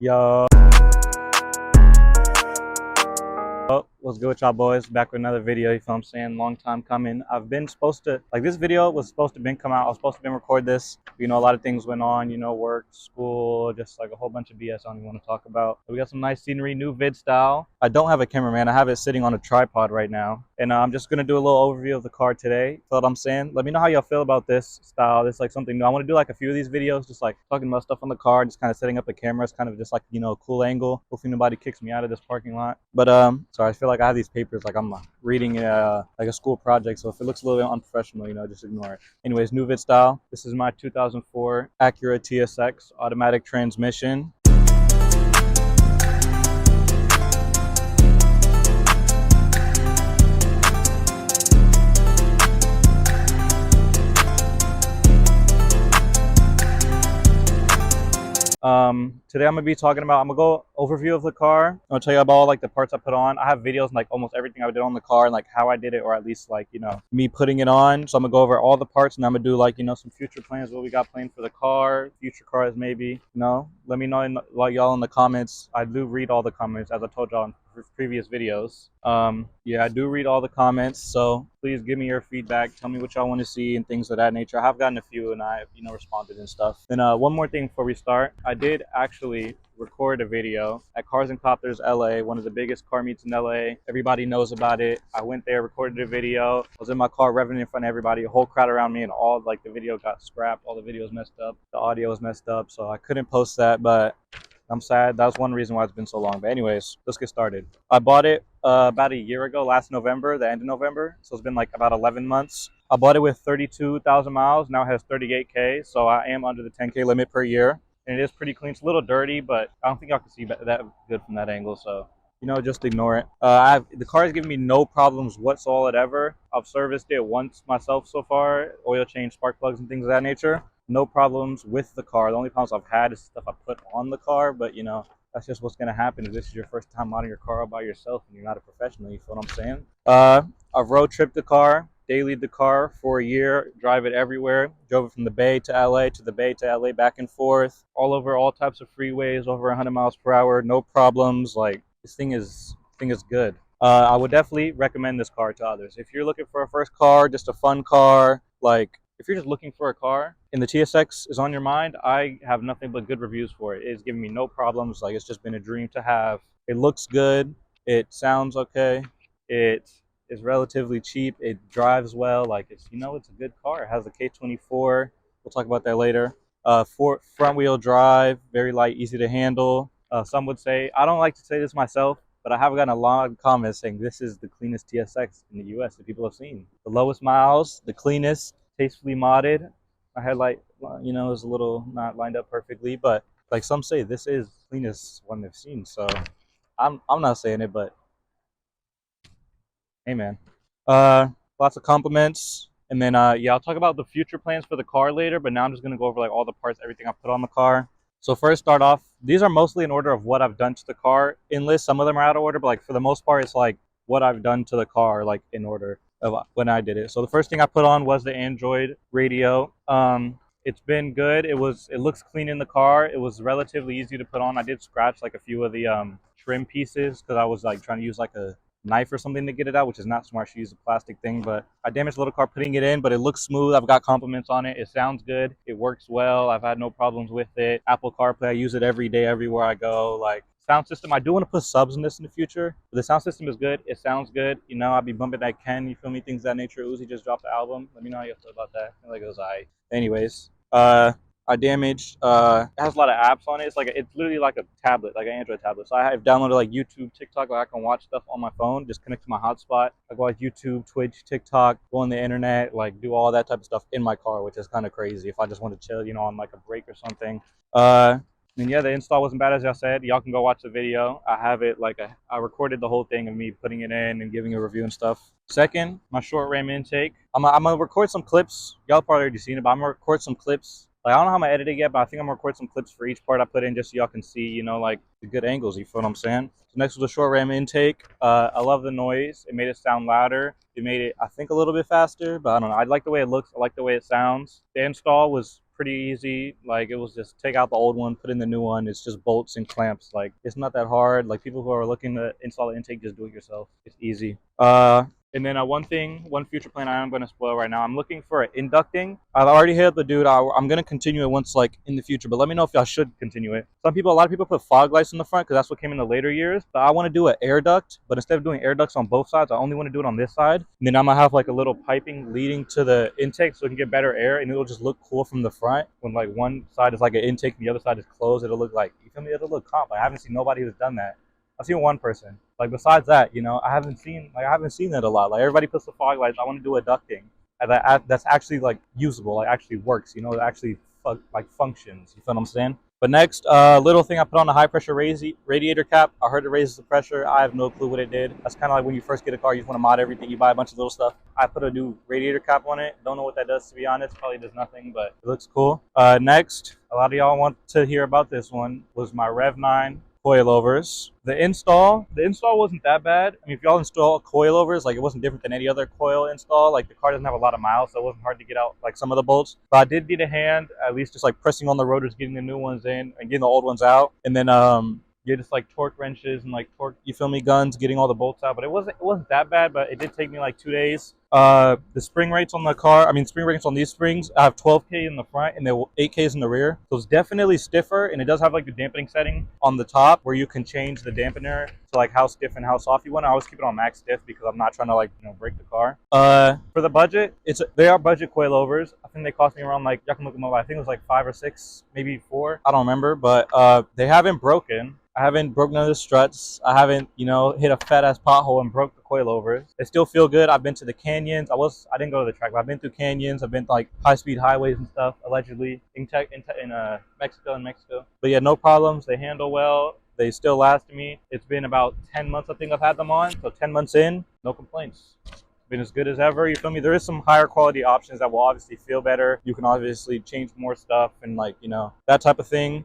Yo, what's good with y'all boys? Back with another video, you feel what I'm saying? Long time coming. I've been supposed to, like this video was supposed to come out. I was supposed to record this. You know, a lot of things went on, work, school, just like a whole bunch of BS I don't even want to talk about. But we got some nice scenery, new vid style. I don't have a cameraman. I have it sitting on a tripod right now. And I'm just going to do a little overview of the car today. Feel what I'm saying? Let me know how y'all feel about this style. This is like something new. I want to do like a few of these videos, just like talking about stuff on the car, just kind of setting up the cameras, kind of just like, a cool angle. Hopefully nobody kicks me out of this parking lot. But sorry, I feel like I have these papers like I'm reading like a school project. So if it looks a little bit unprofessional, just ignore it. Anyways, new vid style. This is my 2004 Acura TSX automatic transmission. Today I'm gonna be talking about, I'm gonna go overview of the car. I'm gonna tell you about all like the parts I put on. I have videos on like almost everything I did on the car and like how I did it, or at least like, me putting it on. So I'm gonna go over all the parts and I'm gonna do like, some future plans, what we got planned for the car, future cars maybe, let me know like y'all in the comments. I do read all the comments, as I told y'all in previous videos. Yeah, I do read all the comments, so please give me your feedback. Tell me what y'all want to see and things of that nature. I have gotten a few and I responded and stuff. Then one more thing before we start, I did actually record a video at Cars and Copters LA, one of the biggest car meets in LA. Everybody knows about it. I went there, recorded a video. I was in my car revving in front of everybody, a whole crowd around me, and all like the video got scrapped. All the video was messed up, the audio was messed up, so I couldn't post that, but I'm sad. That's one reason why it's been so long. But anyways, let's get started. I bought it about a year ago, last November, the end of November. So it's been like about 11 months. I bought it with 32,000 miles. Now it has 38K. So I am under the 10K limit per year. And it is pretty clean. It's a little dirty, but I don't think y'all can see that good from that angle. So, just ignore it. The car has given me no problems whatsoever. I've serviced it once myself so far. Oil change, spark plugs, and things of that nature. No problems with the car. The only problems I've had is stuff I put on the car, but that's just what's gonna happen if this is your first time modding your car all by yourself and you're not a professional. You feel what I'm saying? I've road tripped the car, dailied the car for a year, drive it everywhere. Drove it from the Bay to LA, to the Bay to LA, back and forth, all over all types of freeways, over 100 miles per hour, no problems. Like this thing is good. I would definitely recommend this car to others. If you're looking for a first car, just a fun car, like if you're just looking for a car and the TSX is on your mind, I have nothing but good reviews for it. It's giving me no problems. Like it's just been a dream to have. It looks good. It sounds okay. It is relatively cheap. It drives well. Like it's a good car. It has a K24. We'll talk about that later. Front wheel drive, very light, easy to handle. Some would say, I don't like to say this myself, but I have gotten a lot of comments saying this is the cleanest TSX in the US that people have seen. The lowest miles, the cleanest, tastefully modded. My headlight, is a little not lined up perfectly, but like some say, this is the cleanest one they've seen. So I'm not saying it, but hey man. Lots of compliments. And then yeah, I'll talk about the future plans for the car later, but now I'm just gonna go over like all the parts, everything I put on the car. So first, start off, these are mostly in order of what I've done to the car in list. Some of them are out of order, but like for the most part, it's like what I've done to the car, like in order of when I did it. So the first thing I put on was the Android radio. It's been good. It looks clean in the car. It was relatively easy to put on. I did scratch like a few of the trim pieces because I was like trying to use like a knife or something to get it out, which is not smart. She used a plastic thing, but I damaged the little car putting it in, but it looks smooth. I've got compliments on it. It sounds good. It works well. I've had no problems with it. Apple CarPlay, I use it every day, everywhere I go. Like sound system, I do want to put subs in this in the future, but the sound system is good. It sounds good. I'll be bumping that Ken, you feel me, things of that nature. Uzi just dropped the album. Let me know how you feel about that. I feel like it was alright. Anyways, I damaged, it has a lot of apps on it. It's literally like a tablet, like an Android tablet. So I have downloaded like YouTube, TikTok, where I can watch stuff on my phone, just connect to my hotspot. I go like YouTube, Twitch, TikTok, go on the internet, like do all that type of stuff in my car, which is kind of crazy if I just want to chill, on like a break or something. And yeah, the install wasn't bad, as I said. Y'all can go watch the video. I have it I recorded the whole thing of me putting it in and giving a review and stuff. Second, my short ram intake. I'm gonna record some clips. Y'all probably already seen it, but I'm gonna record some clips. Like, I don't know how I'm gonna edit it yet, but I think I'm gonna record some clips for each part I put in just so y'all can see, like the good angles, you feel what I'm saying? So next was the short ram intake. I love the noise. It made it sound louder. It made it, I think, a little bit faster, but I don't know. I like the way it looks. I like the way it sounds. The install was pretty easy. Like it was just take out the old one, put in the new one. It's just bolts and clamps. Like it's not that hard. Like people who are looking to install the intake, just do it yourself. It's easy. And then one future plan I am going to spoil right now. I'm looking for an inducting. I've already hit up the dude. I'm going to continue it once like in the future, but let me know if y'all should continue it. A lot of people put fog lights in the front because that's what came in the later years. But I want to do an air duct, but instead of doing air ducts on both sides, I only want to do it on this side. And then I'm going to have like a little piping leading to the intake so it can get better air, and it'll just look cool from the front. When like one side is like an intake and the other side is closed, it'll look like, you feel me? It'll look comp. I haven't seen nobody who's done that. I've seen one person. Like besides that, you know, I haven't seen that a lot. Like everybody puts the fog lights. I want to do a ducting that's actually like usable, like actually works. You know, it actually like functions. You feel what I'm saying? But next, little thing I put on a high pressure radiator cap. I heard it raises the pressure. I have no clue what it did. That's kind of like when you first get a car, you just want to mod everything. You buy a bunch of little stuff. I put a new radiator cap on it. Don't know what that does, to be honest. Probably does nothing, but it looks cool. Next, a lot of y'all want to hear about this one, was my Rev 9 coilovers. The install wasn't that bad. I mean, if y'all install coilovers, like it wasn't different than any other coil install. Like the car doesn't have a lot of miles, so it wasn't hard to get out like some of the bolts. But I did need a hand, at least just like pressing on the rotors, getting the new ones in and getting the old ones out. And then yeah, just like torque wrenches and like torque, you feel me, guns, getting all the bolts out. But it wasn't that bad, but it did take me like 2 days. The spring rates on the car, spring rates on these springs, I have 12K in the front and they're 8Ks in the rear. So it's definitely stiffer, and it does have like the dampening setting on the top where you can change the dampener to like how stiff and how soft you want. I always keep it on max stiff because I'm not trying to like, you know, break the car. For the budget, they are budget coilovers. I think they cost me around like, y'all can look them up, I think it was like 5 or 6, maybe 4. I don't remember, but they haven't broken. I haven't broken none of the struts. I haven't, you know, hit a fat ass pothole and broke the coilovers. They still feel good. I've been to the canyons. I didn't go to the track, but I've been through canyons. I've been to like high speed highways and stuff, allegedly in Mexico. But yeah, no problems. They handle well. They still last me. It's been about 10 months I think I've had them on. So 10 months in, no complaints. Been as good as ever. You feel me? There is some higher quality options that will obviously feel better. You can obviously change more stuff and like, you know, that type of thing.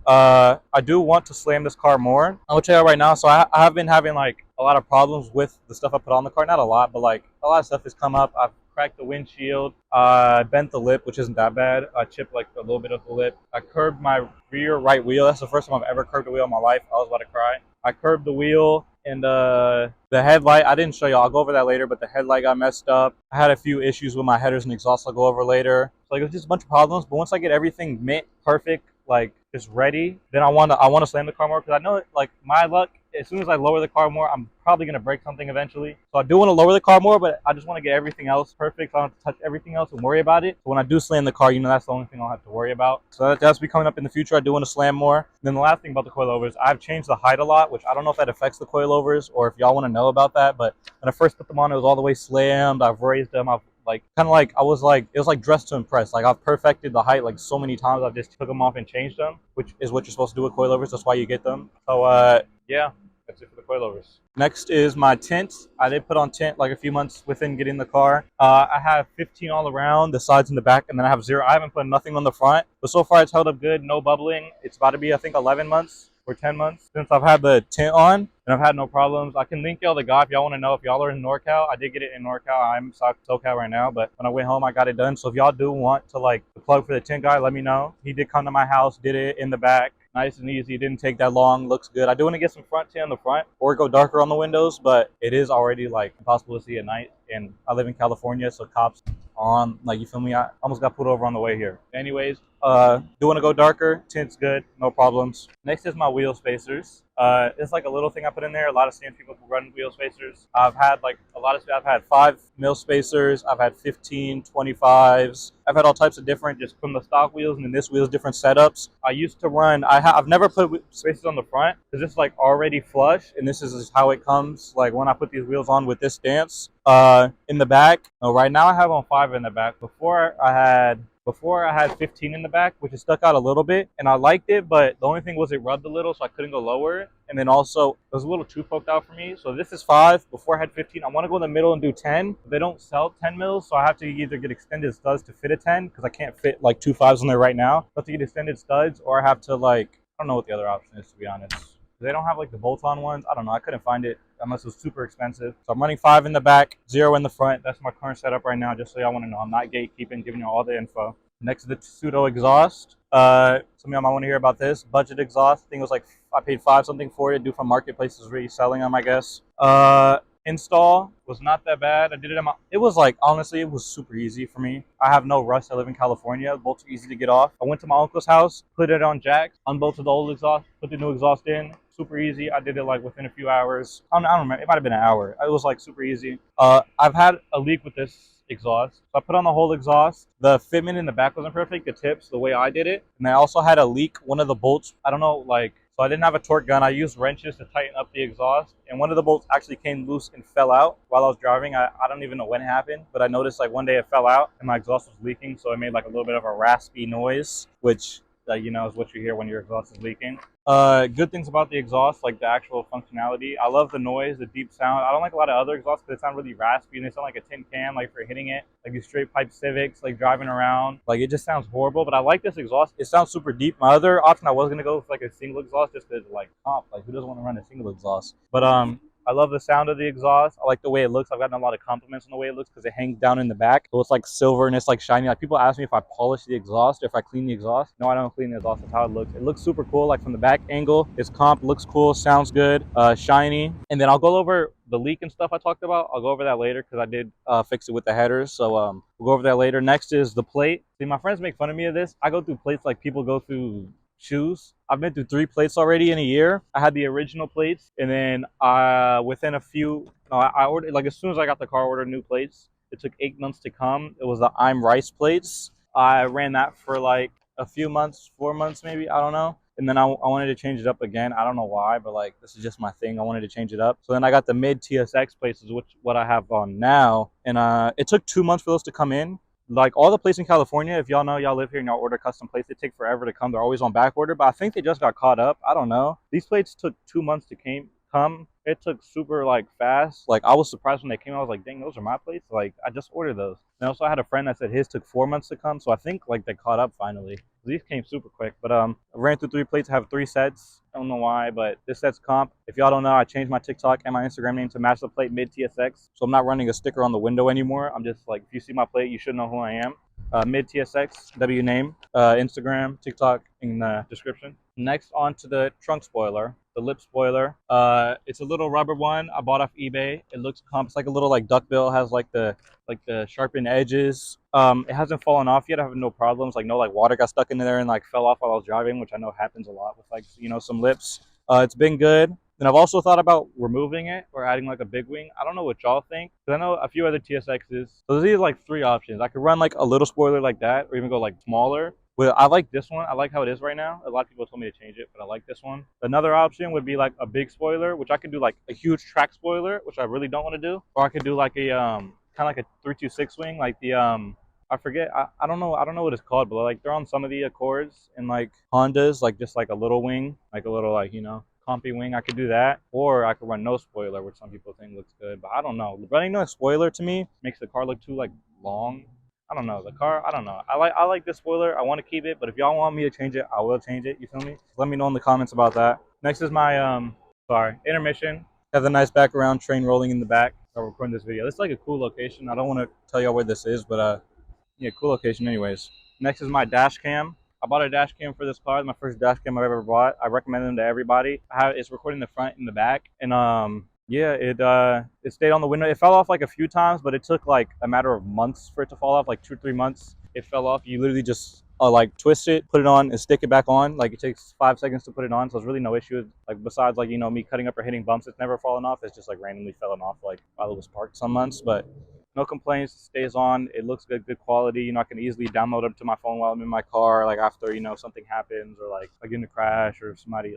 I do want to slam this car more. I will tell you right now, so I have been having like a lot of problems with the stuff I put on the car. Not a lot, but like a lot of stuff has come up. I've cracked the windshield. I bent the lip, which isn't that bad. I chipped like a little bit of the lip. I curbed my rear right wheel. That's the first time I've ever curbed a wheel in my life. I was about to cry. I curbed the wheel, and the headlight, I didn't show you. I'll go over that later, but the headlight got messed up. I had a few issues with my headers and exhaust I'll go over later. So like, it was just a bunch of problems, but once I get everything mint, perfect, like just ready, then I want to slam the car more, because I know like my luck, as soon as I lower the car more, I'm probably going to break something eventually. So I do want to lower the car more, but I just want to get everything else perfect. So I don't have to touch everything else and worry about it. So when I do slam the car, you know, that's the only thing I'll have to worry about. So that's be coming up in the future. I do want to slam more. And then the last thing about the coilovers, I've changed the height a lot, which I don't know if that affects the coilovers or if y'all want to know about that. But when I first put them on, it was all the way slammed. I've raised them. I've like kind of like, I was like, it was like dressed to impress. Like I've perfected the height like so many times. I've just took them off and changed them, which is what you're supposed to do with coilovers. That's why you get them. So yeah, that's it for the coilovers. Next is my tint. I did put on tint like a few months within getting the car. I have 15 all around, the sides and the back, and then I have 0. I haven't put nothing on the front, but so far it's held up good. No bubbling. It's about to be, I think, 11 months or 10 months since I've had the tint on, and I've had no problems. I can link y'all the guy if y'all want to know. If y'all are in NorCal, I did get it in NorCal. I'm SoCal right now, but when I went home, I got it done. So if y'all do want to like the plug for the tint guy, let me know. He did come to my house, did it in the back. Nice and easy. It didn't take that long. Looks good. I do want to get some front tint on the front or go darker on the windows, but it is already like impossible to see at night. And I live in California, so cops on, like, you feel me? I almost got pulled over on the way here. Anyways, do want to go darker. Tint's good. No problems. Next is my wheel spacers. It's like a little thing I put in there. A lot of stands people who run wheel spacers. I've had like I've had 5 mil spacers. I've had 15, 25s. I've had all types of different, just from the stock wheels, and then this wheel's different setups. I used to run, I've never put spacers on the front because it's like already flush, and this is how it comes like when I put these wheels on with this stance. In the back, right now I have on 5 in the back. Before I had 15 in the back, which is stuck out a little bit, and I liked it, but the only thing was it rubbed a little, so I couldn't go lower. And then also, it was a little too poked out for me. So this is 5. Before I had 15. I want to go in the middle and do 10. They don't sell 10 mils, so I have to either get extended studs to fit a 10, because I can't fit like 2 5s in there right now. I have to get extended studs, or I have to like, I don't know what the other option is, to be honest. They don't have like the bolt-on ones. I don't know. I couldn't find it unless it was super expensive. So I'm running 5 in the back, 0 in the front. That's my current setup right now, just so y'all want to know. I'm not gatekeeping, giving you all the info. Next is the pseudo exhaust. Some of y'all might want to hear about this budget exhaust. I think it was like I paid five something for it. Due from marketplaces reselling them, I guess. Install was not that bad. I did it in my. It was like honestly, it was super easy for me. I have no rush. I live in California. Bolts are easy to get off. I went to my uncle's house, put it on jacks, unbolted the old exhaust, put the new exhaust in. Super easy. I did it like within a few hours. I don't remember. It might have been an hour. It was like super easy. I've had a leak with this exhaust. So I put on the whole exhaust. The fitment in the back wasn't perfect. The tips, the way I did it, and I also had a leak. One of the bolts. I don't know, like. So I didn't have a torque gun. I used wrenches to tighten up the exhaust, and one of the bolts actually came loose and fell out while I was driving. I don't even know when it happened, but I noticed like one day it fell out and my exhaust was leaking, so it made like a little bit of a raspy noise, which is what you hear when your exhaust is leaking. Good things about the exhaust, like the actual functionality. I love the noise, the deep sound. I don't like a lot of other exhausts because they sound really raspy and they sound like a tin can, like for hitting it, like these straight pipe Civics, like driving around. Like it just sounds horrible. But I like this exhaust. It sounds super deep. My other option, I was gonna go with like a single exhaust just because like comp. Like who doesn't want to run a single exhaust? But I love the sound of the exhaust. I like the way it looks. I've gotten a lot of compliments on the way it looks because it hangs down in the back. So it's like silver and it's like shiny. Like people ask me if I polish the exhaust or if I clean the exhaust. No, I don't clean the exhaust. That's how it looks. It looks super cool. Like from the back angle, it's comp, looks cool, sounds good, shiny. And then I'll go over the leak and stuff I talked about. I'll go over that later because I did fix it with the headers. So we'll go over that later. Next is the plate. See, my friends make fun of me of this. I go through plates like people go through shoes. I've been through 3 plates already in a year. I had the original plates, and then within a few, no, I ordered, like as soon as I got the car, I ordered new plates. It took 8 months to come. It was the I'm Rice plates. I ran that for like a few months, 4 months maybe, I don't know. And then I wanted to change it up again. I don't know why, but like this is just my thing. I wanted to change it up. So then I got the mid TSX plates, which what I have on now. And it took 2 months for those to come in. Like all the plates in California, if y'all know, y'all live here and y'all order custom plates, they take forever to come. They're always on back order, but I think they just got caught up. I don't know. These plates took 2 months to come. It took super like fast. Like I was surprised when they came. I was like, dang, those are my plates. Like I just ordered those. And also I had a friend that said his took 4 months to come. So I think like they caught up finally. These came super quick. But I ran through 3 plates. I have 3 sets. I don't know why, but this set's comp. If y'all don't know, I changed my TikTok and my Instagram name to match the plate mid TSX. So I'm not running a sticker on the window anymore. I'm just like, if you see my plate, you should know who I am. Mid TSX, W name, Instagram, TikTok in the description. Next, on to the trunk spoiler, the lip spoiler. It's a little rubber one I bought off eBay. It looks comp. It's like a little like duckbill. Has like the sharpened edges. It hasn't fallen off yet. I have no problems. Like no like water got stuck in there and like fell off while I was driving, which I know happens a lot with like some lips. It's been good. Then I've also thought about removing it or adding like a big wing. I don't know what y'all think, because I know a few other TSXs. So there's like 3 options. I could run like a little spoiler like that, or even go like smaller. Well, I like this one. I like how it is right now. A lot of people told me to change it, but I like this one. Another option would be like a big spoiler, which I could do like a huge track spoiler, which I really don't want to do. Or I could do like a kind of like a 326 wing, like the I forget. I don't know. I don't know what it's called, but like they're on some of the Accords and like Hondas, like just like a little wing, like a little like compy wing. I could do that, or I could run no spoiler, which some people think looks good, but I don't know. Running no spoiler to me makes the car look too like long. I don't know. The car, I don't know. I like this spoiler. I want to keep it, but if y'all want me to change it, I will change it. You feel me? Let me know in the comments about that. Next is my intermission. Have a nice background train rolling in the back. I'm recording this video. This is like a cool location. I don't want to tell y'all where this is, but yeah, cool location anyways. Next is my dash cam. I bought a dash cam for this car. It's my first dash cam I've ever bought. I recommend them to everybody. It's recording the front and the back, and yeah, it stayed on the window. It fell off like a few times, but it took like a matter of months for it to fall off, like 2 or 3 months. It fell off. You literally just like twist it, put it on, and stick it back on. Like it takes 5 seconds to put it on, so there's really no issue. Like besides like me cutting up or hitting bumps, it's never fallen off. It's just like randomly falling off like while it was parked some months, but no complaints. Stays on. It looks good, good quality. I can easily download it to my phone while I'm in my car, like after something happens, or like I get in a crash, or somebody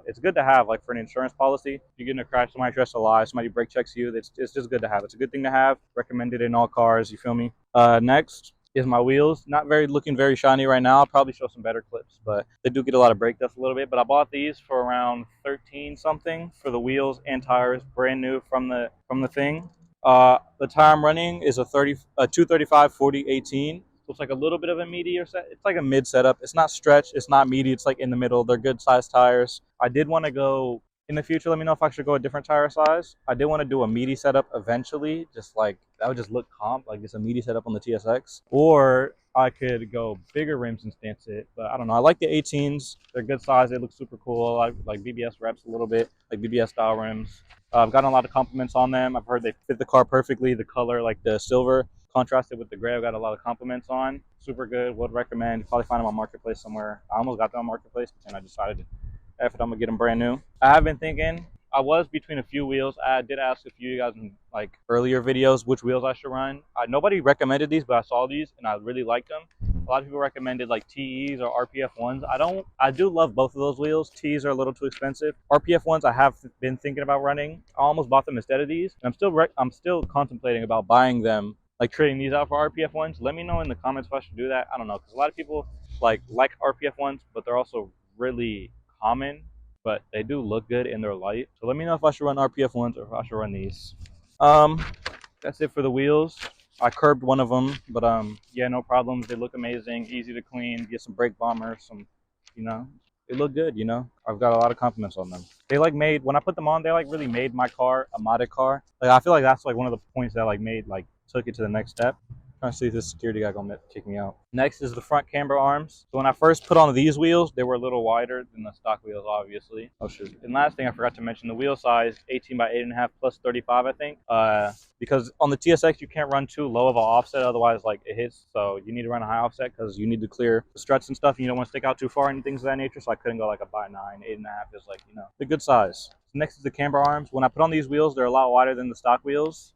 it's good to have like for an insurance policy. If you get in a crash, somebody tries to lie, somebody brake checks you. It's just good to have. It's a good thing to have. Recommended in all cars. You feel me? Next is my wheels. Not looking very shiny right now. I'll probably show some better clips, but they do get a lot of brake dust a little bit. But I bought these for around 13 something for the wheels and tires, brand new from the thing. The tire I'm running is a 235 40 18. So it's like a little bit of a meatier set. It's like a mid setup. It's not stretched. It's not meaty. It's like in the middle. They're good sized tires. I did want to go in the future, let me know if I should go a different tire size. I did want to do a meaty setup eventually, just like that would just look comp, like it's a meaty setup on the TSX. Or I could go bigger rims and stance it, but I don't know. I like the 18s. They're good size. They look super cool. I like BBS reps a little bit, like BBS style rims. I've gotten a lot of compliments on them. I've heard they fit the car perfectly. The color, like the silver, contrasted with the gray, I've got a lot of compliments on. Super good. Would recommend. Probably find them on Marketplace somewhere. I almost got them on Marketplace, but then I decided I'm gonna get them brand new. I have been thinking. I was between a few wheels. I did ask a few of you guys in like earlier videos which wheels I should run. Nobody recommended these, but I saw these and I really liked them. A lot of people recommended like TEs or RPF ones. I do love both of those wheels. TEs are a little too expensive. RPF ones I have been thinking about running. I almost bought them instead of these. And I'm still contemplating about buying them, like trading these out for RPF ones. Let me know in the comments if I should do that. I don't know, because a lot of people like RPF ones, but they're also really common, but they do look good in their light. So let me know if I should run RPF ones or if I should run these. That's it for the wheels. I curbed one of them, but yeah, no problems. They look amazing, easy to clean. Get some brake bombers, some, you know, they look good. I've got a lot of compliments on them. They like made, when I put them on, they like really made my car a modded car. Like I feel like that's like one of the points that like made like took it to the next step. Trying to see if this security guy gonna kick me out. Next is the front camber arms. So when I first put on these wheels, they were a little wider than the stock wheels, obviously. Oh shoot. And last thing I forgot to mention, the wheel size, 18 by 8.5 plus 35, I think. Because on the TSX, you can't run too low of an offset, otherwise like it hits. So you need to run a high offset because you need to clear the struts and stuff. And you don't want to stick out too far and things of that nature. So I couldn't go like a by 9, 8.5 is like, a good size. Next is the camber arms. When I put on these wheels, they're a lot wider than the stock wheels.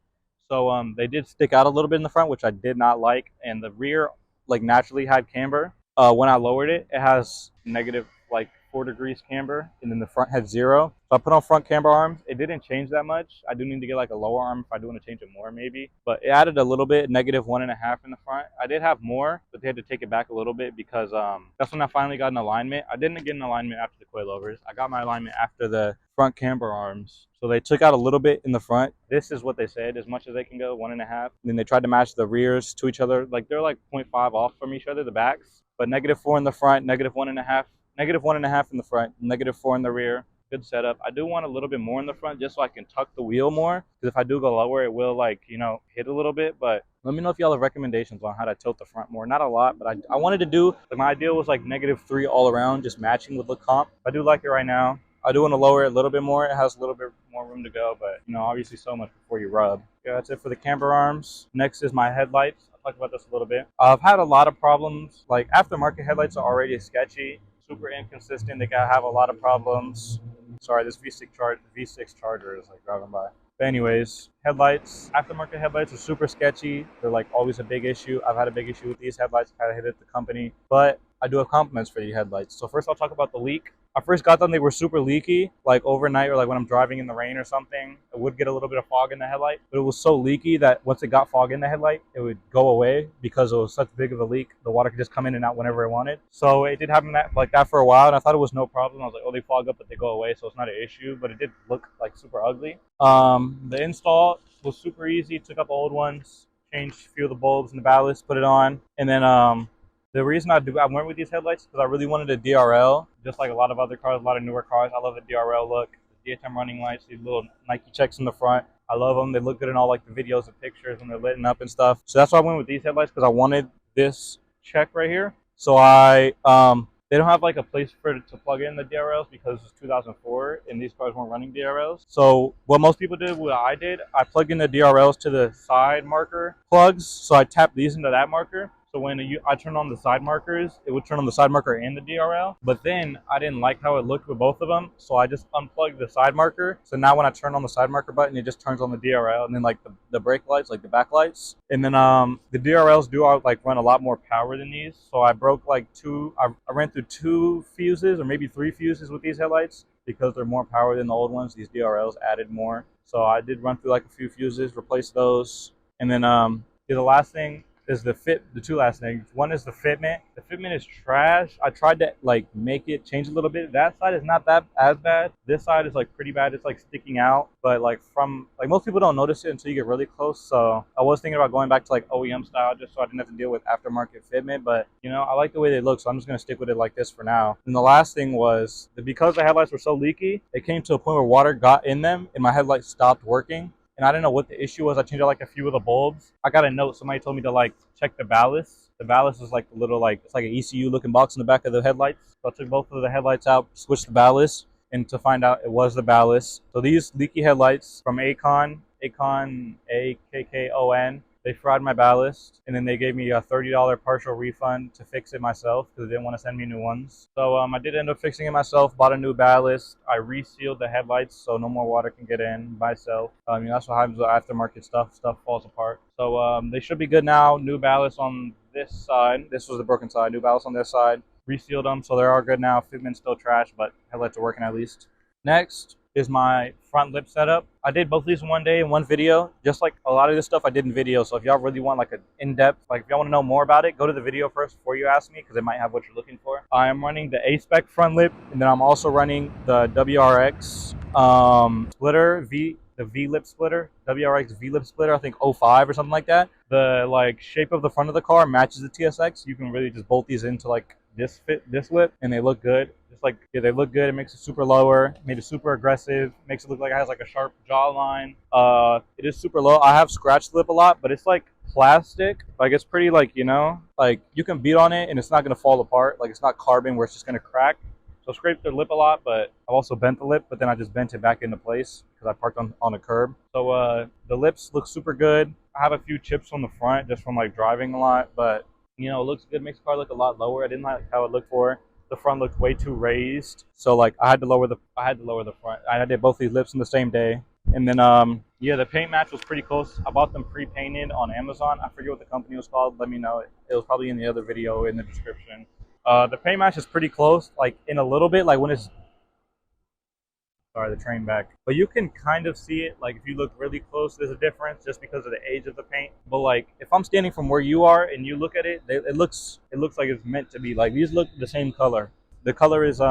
So they did stick out a little bit in the front, which I did not like. And the rear like naturally had camber. When I lowered it, it has negative like 4 degrees camber, and then the front had 0. So I put on front camber arms. It didn't change that much. I do need to get like a lower arm if I do want to change it more maybe. But it added a little bit, negative 1.5 in the front. I did have more, but they had to take it back a little bit because that's when I finally got an alignment. I didn't get an alignment after the coilovers. I got my alignment after the front camber arms. So they took out a little bit in the front. This is what they said, as much as they can go, 1.5. And then they tried to match the rears to each other. Like they're like 0.5 off from each other, the backs. But negative 4 in the front, negative 1.5. Negative 1.5 in the front, negative 4 in the rear. Good setup. I do want a little bit more in the front just so I can tuck the wheel more. Because if I do go lower, it will like, hit a little bit. But let me know if y'all have recommendations on how to tilt the front more. Not a lot, but I wanted to do, like my idea was like -3 all around, just matching with the comp. I do like it right now. I do want to lower it a little bit more. It has a little bit more room to go, but obviously so much before you rub. Yeah, that's it for the camber arms. Next is my headlights. I'll talk about this a little bit. I've had a lot of problems. Like aftermarket headlights are already sketchy, super inconsistent. They can have a lot of problems. Sorry, this V6 charger is like driving by. But anyways, headlights. Aftermarket headlights are super sketchy. They're like always a big issue. I've had a big issue with these headlights. I had to hit at the company, but I do have compliments for the headlights. So first I'll talk about the leak. I first got them, they were super leaky, like overnight or like when I'm driving in the rain or something, it would get a little bit of fog in the headlight, but it was so leaky that once it got fog in the headlight, it would go away because it was such big of a leak. The water could just come in and out whenever it wanted. So it did happen like that for a while, and I thought it was no problem. I was like, oh, they fog up, but they go away, so it's not an issue, but it did look like super ugly. The install was super easy. Took up old ones, changed a few of the bulbs and the ballast, put it on, and then the reason I went with these headlights is because I really wanted a DRL, just like a lot of other cars, a lot of newer cars. I love the DRL look, the daytime running lights, these little Nike checks in the front. I love them. They look good in all like the videos and pictures when they're lit up and stuff. So that's why I went with these headlights, because I wanted this check right here. So they don't have like a place for it to plug in the DRLs because it's 2004 and these cars weren't running DRLs. So what most people did, what I did, I plugged in the DRLs to the side marker plugs. So I tapped these into that marker. So when I turned on the side markers, it would turn on the side marker and the DRL. But then I didn't like how it looked with both of them, so I just unplugged the side marker. So now when I turn on the side marker button, it just turns on the DRL, and then like the brake lights, like the back lights. And then the DRLs do like run a lot more power than these. So I broke like I ran through 2 fuses or maybe 3 fuses with these headlights because they're more power than the old ones. These DRLs added more. So I did run through like a few fuses, replace those, and then the last thing is the two last things. One is the fitment. The fitment is trash. I tried to like make it change a little bit. That side is not that as bad. This side is like pretty bad. It's like sticking out, but like from like most people don't notice it until you get really close. So I was thinking about going back to like OEM style just so I didn't have to deal with aftermarket fitment. But you know, I like the way they look, so I'm just gonna stick with it like this for now. And the last thing was that because the headlights were so leaky, it came to a point where water got in them and my headlights stopped working. And I didn't know what the issue was. I changed out like a few of the bulbs. I got a note. Somebody told me to like check the ballast. The ballast is like a little like it's like an ECU looking box in the back of the headlights. So I took both of the headlights out, switched the ballast, and to find out it was the ballast. So these leaky headlights from Acon AKKON, they fried my ballast, and then they gave me a $30 partial refund to fix it myself because they didn't want to send me new ones. So I did end up fixing it myself, bought a new ballast. I resealed the headlights so no more water can get in myself. That's what happens with aftermarket stuff. Stuff falls apart. So they should be good now. New ballast on this side. This was the broken side. New ballast on this side. Resealed them, so they are good now. Fitment's still trash, but headlights are working at least. Next is my front lip setup. I did both of these in one day in one video, just like a lot of this stuff I did in video. So if y'all really want like an in-depth, like if y'all want to know more about it, go to the video first before you ask me because it might have what you're looking for. I am running the A-Spec front lip, and then I'm also running the WRX splitter, the V-lip splitter, WRX V-lip splitter, I think 05 or something like that. The like shape of the front of the car matches the TSX. You can really just bolt these into like this lip, and they look good. Just like they look good. It makes it super lower, made it super aggressive, makes it look like it has like a sharp jawline. It is super low. I have scratched the lip a lot, but it's like plastic. Like it's pretty like, you know, like you can beat on it and it's not gonna fall apart. Like it's not carbon where it's just gonna crack. So I scraped the lip a lot, but I've also bent the lip, but then I just bent it back into place because I parked on a curb. So the lips look super good. I have a few chips on the front just from like driving a lot, but you know, it looks good, makes the car look a lot lower. I didn't like how it looked for. The front looked way too raised. So like I had to lower the front. I did both these lips in the same day. And then yeah, the paint match was pretty close. I bought them pre-painted on Amazon. I forget what the company was called. Let me know. It was probably in the other video in the description. The paint match is pretty close, like in a little bit, like when it's sorry, the train back. But you can kind of see it, like if you look really close, there's a difference just because of the age of the paint. But like if I'm standing from where you are and you look at it, it looks like it's meant to be. Like these look the same color. The color is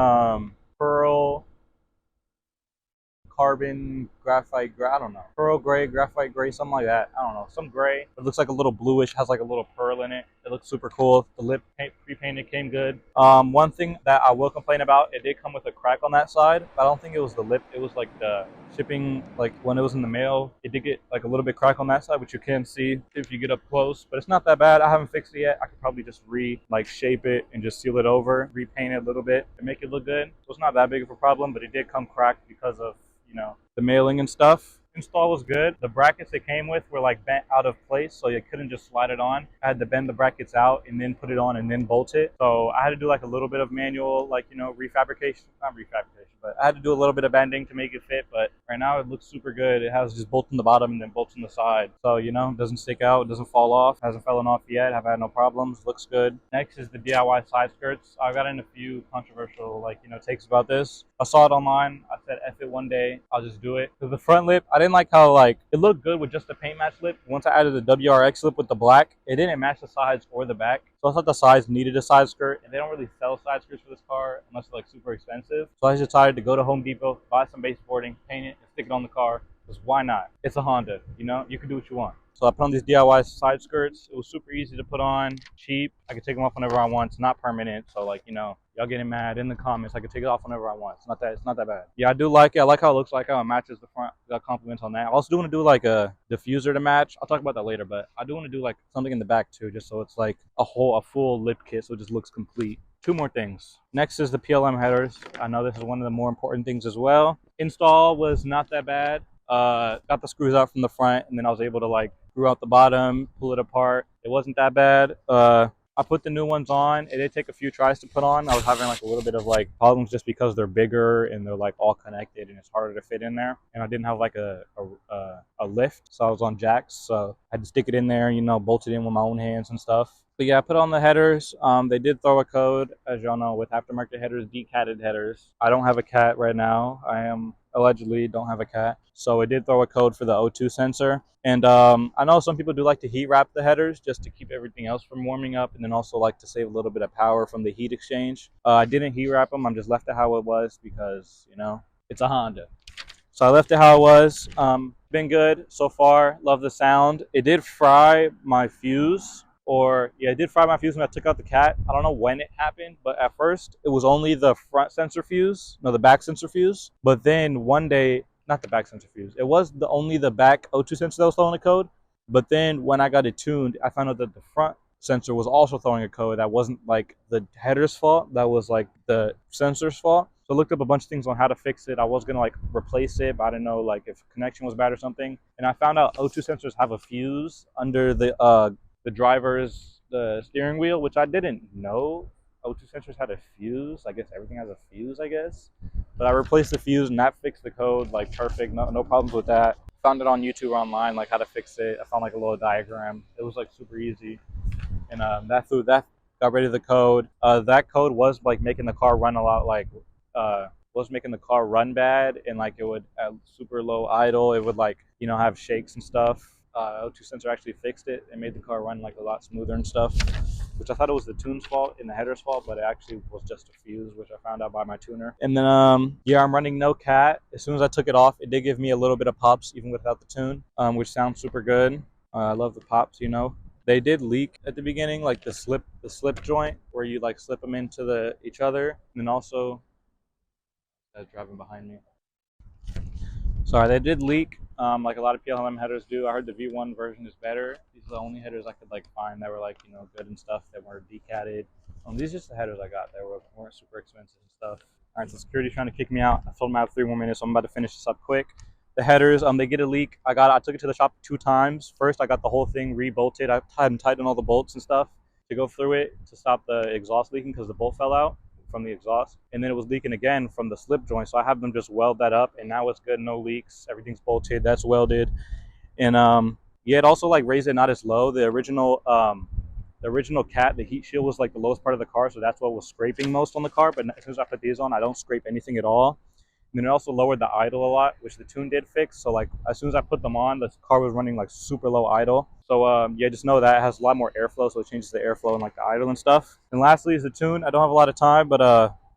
pearl, carbon, graphite, I don't know. Pearl gray, graphite gray, something like that. I don't know. Some gray. It looks like a little bluish, has like a little pearl in it. It looks super cool. The lip paint, pre-painted came good. One thing that I will complain about, it did come with a crack on that side, but I don't think it was the lip. It was like the shipping, like when it was in the mail, it did get like a little bit crack on that side, which you can see if you get up close, but it's not that bad. I haven't fixed it yet. I could probably just shape it and just seal it over, repaint it a little bit and make it look good. So it's not that big of a problem, but it did come cracked because of, you know, the mailing and stuff. Install was good. The brackets it came with were like bent out of place, so you couldn't just slide it on. I had to bend the brackets out and then put it on and then bolt it. So I had to do like a little bit of manual, like, you know, refabrication, not refabrication, but I had to do a little bit of bending to make it fit. But right now it looks super good. It has just bolts in the bottom and then bolts in the side. So, you know, it doesn't stick out, it doesn't fall off, hasn't fallen off yet. I've had no problems, looks good. Next is the DIY side skirts. I got in a few controversial, like, you know, takes about this. I saw it online. I said, F it one day, I'll just do it. Because the front lip, I didn't like how like it looked good with just the paint match lip. Once I added the WRX lip with the black, it didn't match the sides or the back. So I thought the sides needed a side skirt, and they don't really sell side skirts for this car unless they're like super expensive. So I just decided to go to Home Depot, buy some baseboarding, paint it, and stick it on the car. Because why not? It's a Honda, you know? You can do what you want. So I put on these DIY side skirts. It was super easy to put on, cheap. I could take them off whenever I want. It's not permanent, so like, you know, y'all getting mad in the comments. I could take it off whenever I want. It's not that bad. Yeah, I do like it. I like how it looks, like how it matches the front. Got compliments on that. I also do want to do like a diffuser to match. I'll talk about that later, but I do want to do like something in the back too, just so it's like a full lip kit, so it just looks complete. Two more things. Next is the PLM headers. I know this is one of the more important things as well. Install was not that bad. Got the screws out from the front, and then I was able to like screw out the bottom, pull it apart. It wasn't that bad. I put the new ones on. It did take a few tries to put on. I was having like a little bit of like problems just because they're bigger and they're like all connected and it's harder to fit in there. And I didn't have like a lift, so I was on jacks. So I had to stick it in there, you know, bolt it in with my own hands and stuff. But yeah, I put on the headers. They did throw a code, as y'all know, with aftermarket headers, decatted headers. I don't have a cat right now. I am allegedly don't have a cat. So it did throw a code for the O2 sensor. And I know some people do like to heat wrap the headers just to keep everything else from warming up, and then also like to save a little bit of power from the heat exchange. I didn't heat wrap them. I'm just left it how it was because, you know, it's a Honda. So I left it how it was. Been good so far. Love the sound. It did fry my fuse, or yeah, it did fry my fuse when I took out the cat. I don't know when it happened, but at first it was only the front sensor fuse, no, the back sensor fuse. But then one day, not the back sensor fuse, it was only the back O2 sensor that was throwing the code. But then when I got it tuned, I found out that the front sensor was also throwing a code that wasn't like the header's fault, that was like the sensor's fault. So I looked up a bunch of things on how to fix it. I was gonna like replace it, but I didn't know like if connection was bad or something. And I found out O2 sensors have a fuse under the driver's the steering wheel, which I didn't know. O2 sensors had a fuse. I guess everything has a fuse, I guess. But I replaced the fuse and that fixed the code like perfect. No problems with that. Found it on YouTube or online, like how to fix it. I found like a little diagram. It was like super easy. And that got rid of the code. That code was like making the car run a lot, like was making the car run bad, and like it would at super low idle, it would like, you know, have shakes and stuff. O2 sensor actually fixed it and made the car run like a lot smoother and stuff, which I thought it was the tune's fault and the header's fault, but it actually was just a fuse, which I found out by my tuner. And then yeah, I'm running no cat. As soon as I took it off, it did give me a little bit of pops even without the tune, which sounds super good. I love the pops, you know. They did leak at the beginning, like the slip joint where you like slip them into each other, and then also driving behind me. Sorry, they did leak, like a lot of PLM headers do. I heard the V1 version is better. These are the only headers I could like find that were like, you know, good and stuff, that were decatted. These are just the headers I got that weren't super expensive and stuff. All right, so security's trying to kick me out. I told them I have 3 more minutes, so I'm about to finish this up quick. The headers, they get a leak. I took it to the shop 2 times. First, I got the whole thing re-bolted. I tightened all the bolts and stuff to go through it to stop the exhaust leaking because the bolt fell out from the exhaust, and then it was leaking again from the slip joint. So I have them just weld that up, and now it's good, no leaks. Everything's bolted, that's welded, and yeah, it also like raised it not as low. The original cat, the heat shield was like the lowest part of the car, so that's what was scraping most on the car. But as soon as I put these on, I don't scrape anything at all. And then it also lowered the idle a lot, which the tune did fix. So like as soon as I put them on, the car was running like super low idle. So yeah, just know that it has a lot more airflow, so it changes the airflow and like the idle and stuff. And lastly is the tune. I don't have a lot of time, but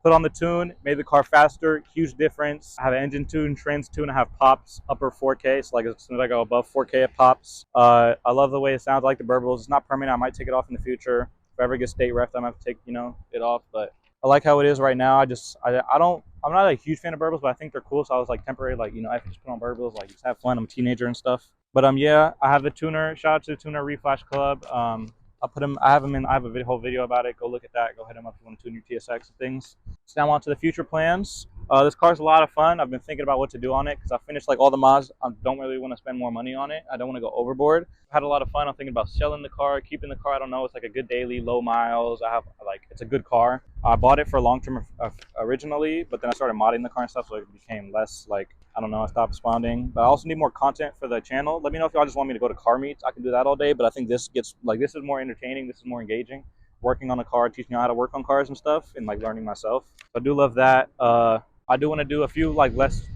put on the tune, made the car faster, huge difference. I have an engine tune, trans tune, I have pops, upper 4K, so like as soon as I go above 4K, it pops. I love the way it sounds. I like the burbles. It's not permanent. I might take it off in the future. If I ever get state ref, I might have to take, you know, it off, but I like how it is right now. I'm not a huge fan of burbles, but I think they're cool. So I was like temporary, like, you know, I can just put on burbles, like just have fun. I'm a teenager and stuff. But yeah, I have the tuner. Shout out to the Tuner Reflash Club. I'll put him. I have him in. I have a whole video about it. Go look at that. Go hit him up if you want to tune your TSX and things. So now on to the future plans. This car's a lot of fun. I've been thinking about what to do on it because I finished like all the mods. I don't really want to spend more money on it. I don't want to go overboard. I've had a lot of fun. I'm thinking about selling the car, keeping the car. I don't know. It's like a good daily, low miles. It's a good car. I bought it for long term originally, but then I started modding the car and stuff, so it became less like, I don't know, I stopped responding. But I also need more content for the channel. Let me know if y'all just want me to go to car meets. I can do that all day, but I think this is more entertaining. This is more engaging. Working on a car, teaching you how to work on cars and stuff, and like learning myself. So I do love that. I do want to do a few like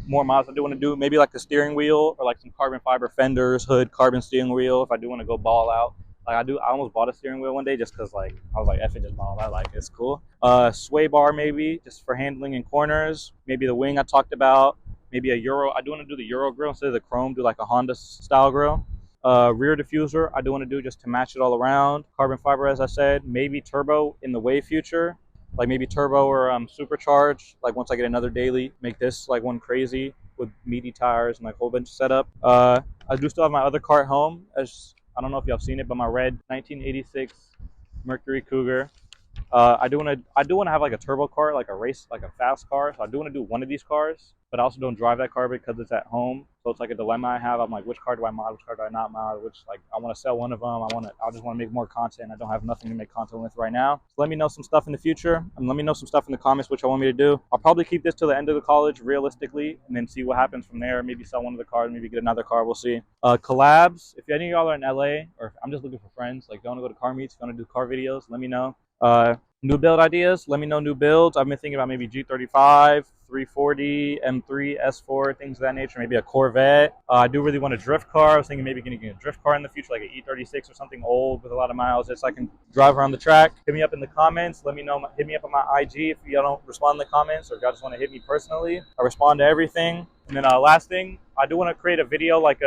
more mods. I do want to do maybe like the steering wheel or like some carbon fiber fenders, hood, carbon steering wheel. If I do want to go ball out, like I almost bought a steering wheel one day just because like I was like, F it, just ball out. Like it's cool. Sway bar maybe just for handling in corners. Maybe the wing I talked about. Maybe a Euro. I do want to do the Euro grill instead of the chrome. Do like a Honda style grill. Rear diffuser I do want to do just to match it all around. Carbon fiber, as I said. Maybe turbo in the way future. Like maybe turbo or supercharged. Like once I get another daily, make this like one crazy with meaty tires and like a whole bunch of setup. I do still have my other car at home. As I don't know if y'all have seen it, but my red 1986 Mercury Cougar. I do want to have like a turbo car, like a fast car. So I do want to do one of these cars, but I also don't drive that car because it's at home. So it's like a dilemma I have. I'm like, which car do I mod? Which car do I not mod? Which like I want to sell one of them. I just want to make more content. I don't have nothing to make content with right now. So let me know some stuff in the future, and let me know some stuff in the comments which I want me to do. I'll probably keep this till the end of the college realistically, and then see what happens from there. Maybe sell one of the cars, maybe get another car. We'll see. Collabs. If any of y'all are in LA, or if I'm just looking for friends, like if you want to go to car meets, if you want to do car videos, let me know. New build ideas, let me know new builds. I've been thinking about maybe G35, 340, M3, S4, things of that nature, maybe a Corvette. I do really want a drift car. I was thinking maybe getting a drift car in the future, like an E36 or something old with a lot of miles, just so I can drive around the track. Hit me up in the comments. Let me know. Hit me up on my IG if y'all don't respond in the comments, or if y'all just want to hit me personally. I respond to everything. And then last thing, I do want to create a video like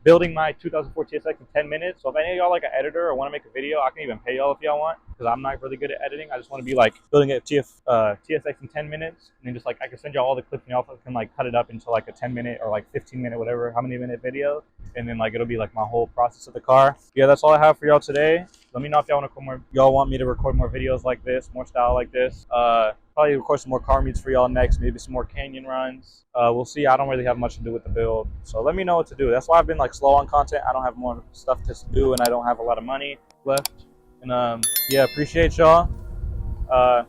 building my 2004 TSX in 10 minutes. So if any of y'all like an editor or want to make a video, I can even pay y'all if y'all want, because I'm not really good at editing. I just want to be like building a TSX in 10 minutes, and then just like I can send y'all all the clips and y'all can like cut it up into like a 10-minute or like 15-minute, whatever, how many minute video, and then like it'll be like my whole process of the car. Yeah, that's all I have for y'all today. Let me know if y'all want me to record more videos like this, more style like this. Probably record some more car meets for y'all next, maybe some more canyon runs. We'll see. I don't really have much to do with the build, so let me know what to do. That's why I've been like slow on content. I don't have more stuff to do, and I don't have a lot of money left. And yeah, appreciate y'all. Yeah,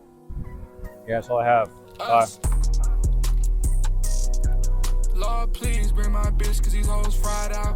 that's all I have. Bye. Lord, please bring my bitch, cause these hoes fried out.